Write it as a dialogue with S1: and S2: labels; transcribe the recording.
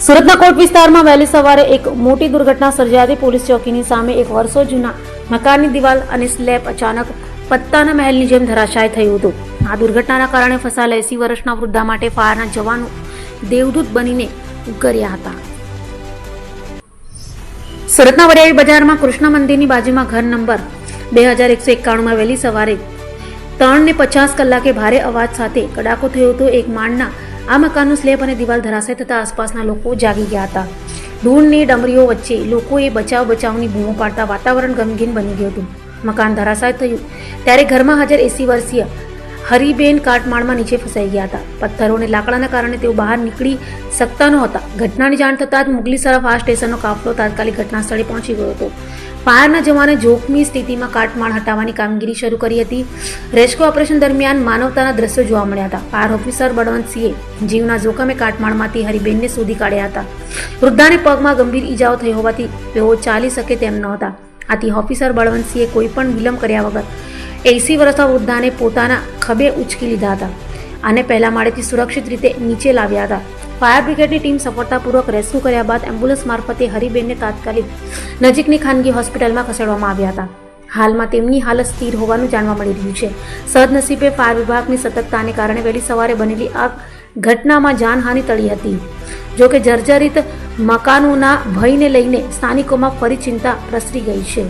S1: સુરતના કોટ વિસ્તારમાં વહેલી સવારે એક મોટી દુર્ઘટના સર્જાતી પોલીસ ચોકીની સામે એક વર્ષો જૂના મકાનની દિવાલ અને સ્લેબ અચાનક પત્તાના મહેલની જેમ ધરાશાય થયું હતું. આ દુર્ઘટનાના કારણે ફસાયેલા 80 વર્ષના વૃદ્ધા માટે ફાયરના જવાનો દેવદૂત બનીને ઉગર્યા હતા. સુરતના વડિયાવી બજારમાં કૃષ્ણ મંદિરની બાજુમાં ઘર નંબર 2191 વહેલી સવારે 3:50 કલાકે ભારે અવાજ સાથે કડાકો થયો હતો. એક માળના આ મકાનનું સ્લેબ અને દિવાલ ધરાશાય થતા આસપાસના લોકો જાગી ગયા હતા. ધૂળની ડમરીઓ વચ્ચે લોકોએ બચાવની બૂમો પાડતા વાતાવરણ ગમગીન બની ગયું હતું. મકાન ધરાશાય થયું ત્યારે ઘરમાં હાજર 80 વર્ષીય હરિબેન કાટમાળમાં નીચે ફસાઈ ગયા હતા. પથ્થરો અને લાકડાના કારણે તેઓ બહાર નીકળી શકતા નહોતા. ઘટનાની જાણ થતાં જ મુગલીસરા ફાયર સ્ટેશનનો કાફલો તાત્કાલિક ઘટના સ્થળે પહોંચી ગયો હતો. ફાયરના જવાને જોખમી સ્થિતિમાં કાટમાળ હટાવવાની કામગીરી શરૂ કરી હતી. રેસ્ક્યુ ઓપરેશન દરમિયાન માનવતાના દ્રશ્યો જોવા મળ્યા હતા. ફાયર ઓફિસર બળવંતસિંહે જીવના જોખમે કાટમાળમાંથી હરિબેનને શોધી કાઢ્યા હતા. વૃદ્ધાને પગમાં ગંભીર ઈજાઓ થઈ હોવાથી તેઓ ચાલી શકે તેમ નહોતા. આથી ઓફિસર બળવંતસિંહે કોઈ પણ વિલંબ કર્યા વગર 80 વર્ષના વૃદ્ધાને પોતાના ખભે ઉંચકી લીધા હતા અને પહેલા માળેથી સુરક્ષિત રીતે નીચે લાવ્યા હતા. ફાયર બ્રિગેડની ટીમ સફળતાપૂર્વક રેસ્ક્યુ કર્યા બાદ એમ્બ્યુલન્સ મારફતે હરિબેનને તાત્કાલિક નજીકની ખાનગી હોસ્પિટલમાં ખસેડવામાં આવ્યા હતા. હાલમાં તેમની હાલત સ્થિર હોવાનું જાણવા મળી રહ્યું છે. સદનસીબે ફાયર વિભાગની સતર્કતાને કારણે વહેલી સવારે બનેલી આ ઘટનામાં જાનહાનિ ટળી હતી. જોકે જર્જરિત મકાનોના ભયને લઈને સ્થાનિકોમાં ફરી ચિંતા પ્રસરી ગઈ છે.